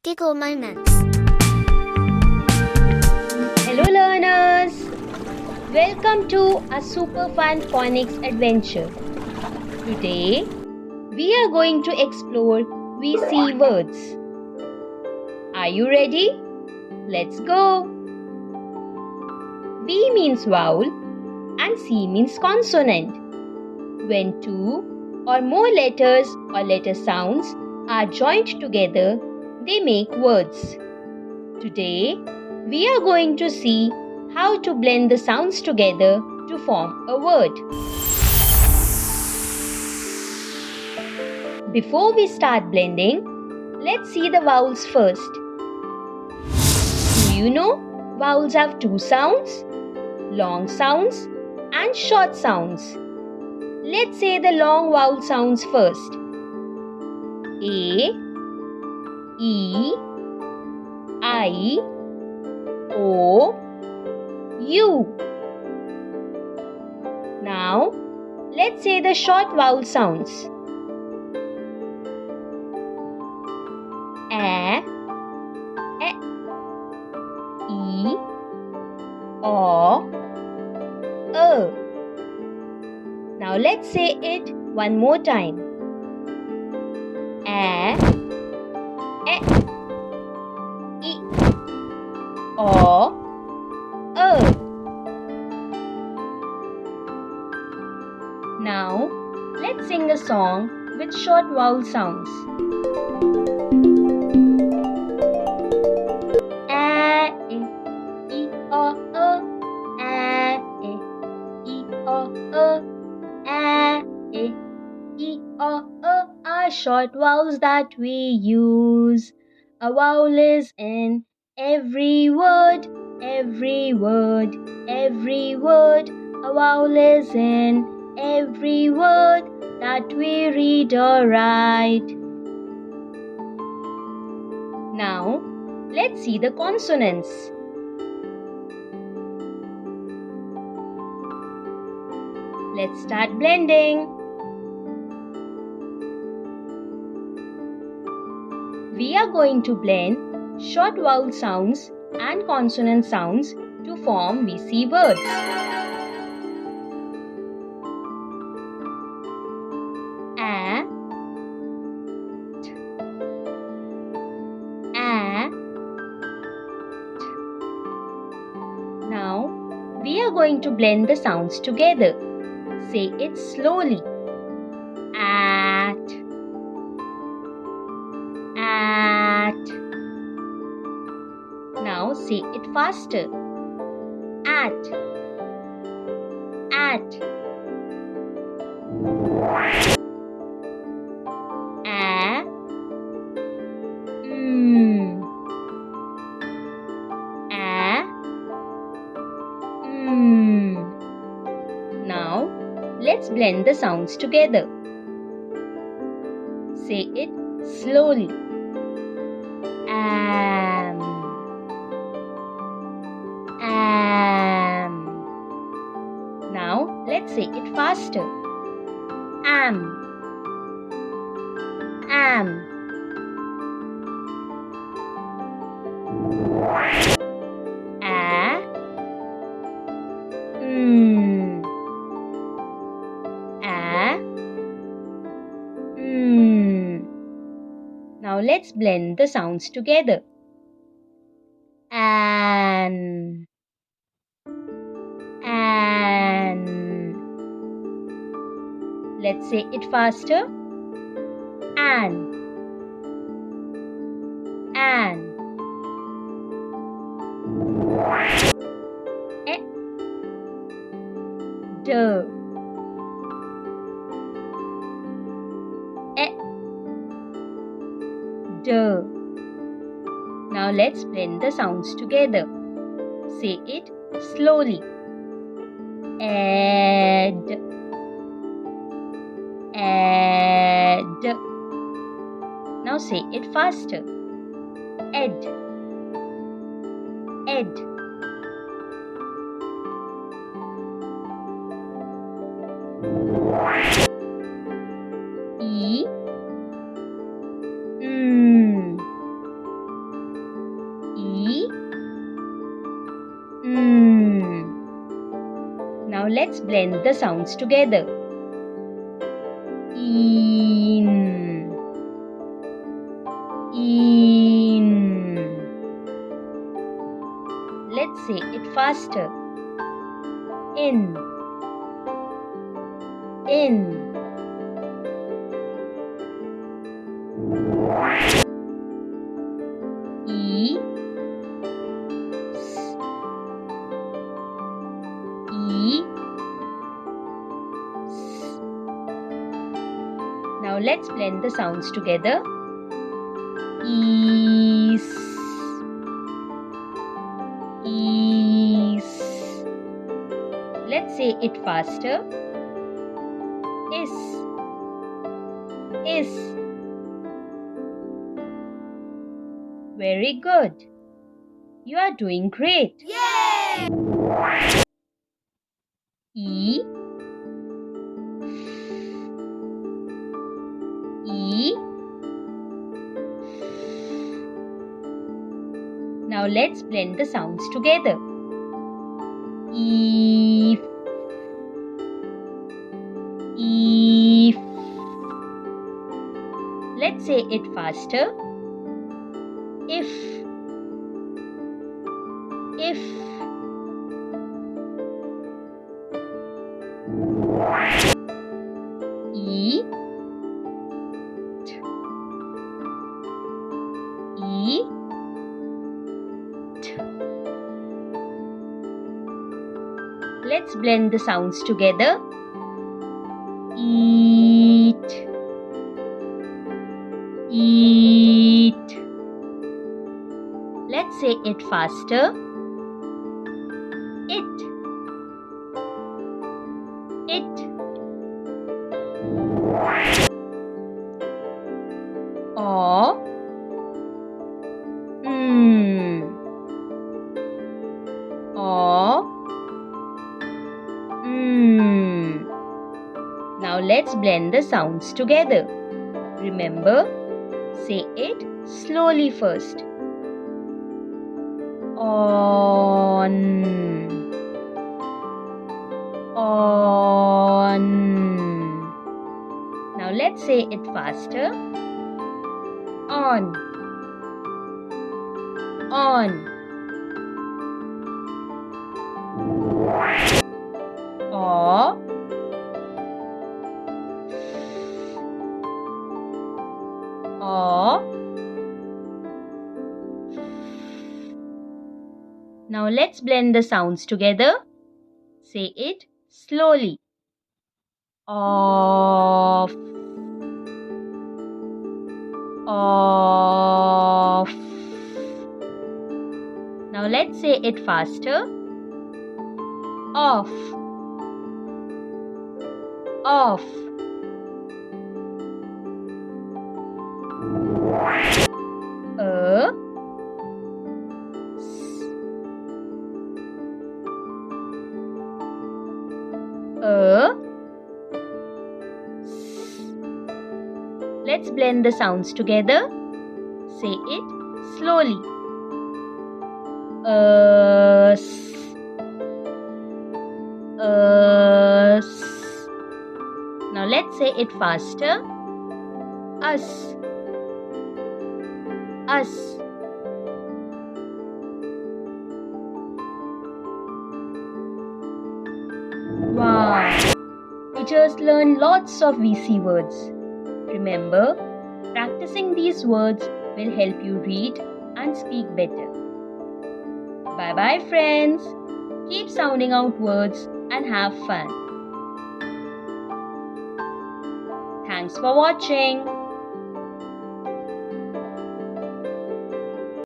Giggle moments. Hello learners! Welcome to a super fun phonics adventure. Today we are going to explore VC words. Are you ready? Let's go! V means vowel and C means consonant. When two or more letters or letter sounds are joined together, they make words. Today we are going to see how to blend the sounds together to form a word. Before we start blending, let's see the vowels first. Do you know vowels have two sounds? Long sounds and short sounds. Let's say the long vowel sounds first. A, E, I, O, U. Now, let's say the short vowel sounds. A, E, E, O, E. Now, let's say it one more time. A, E, E, O, E. Now, let's sing a song with short vowel sounds. A, E, O, E. A, E, O, E. A, E, O, E are short vowels that we use. A vowel is in every word, every word, every word. A vowel is in every word that we read or write. Now, let's see the consonants. Let's start blending. We are going to blend short vowel sounds and consonant sounds to form VC words. A, T, A, T. Now, we are going to blend the sounds together. Say it slowly. At, at. Now say it faster. At, at. A, A, Now let's blend the sounds together. Say it slowly. Am, am. Now let's say it faster. Am, am. A, A, Now let's blend the sounds together. An, Let's say it faster. An, E, D, E, D. Now let's blend the sounds together. Say it slowly. Ed, ed. Now say it faster. Ed, ed. E, let's blend the sounds together. In. Let's say it faster. In. E. E. Now let's blend the sounds together. Ease. Let's say it faster. Is. Very good. You are doing great. Yay! E. Now let's blend the sounds together. If. Let's say it faster. If. E. Let's blend the sounds together. Eat. Let's say it faster. It. O. Now let's blend the sounds together. Remember, say it slowly first. On. Now let's say it faster. On. O. Now let's blend the sounds together. Say it slowly. Off. Now let's say it faster. Off. Let's blend the sounds together. Say it slowly. Now let's say it faster. Us. Wow! We just learned lots of VC words. Remember, practicing these words will help you read and speak better. Bye-bye, friends. Keep sounding out words and have fun. Thanks for watching.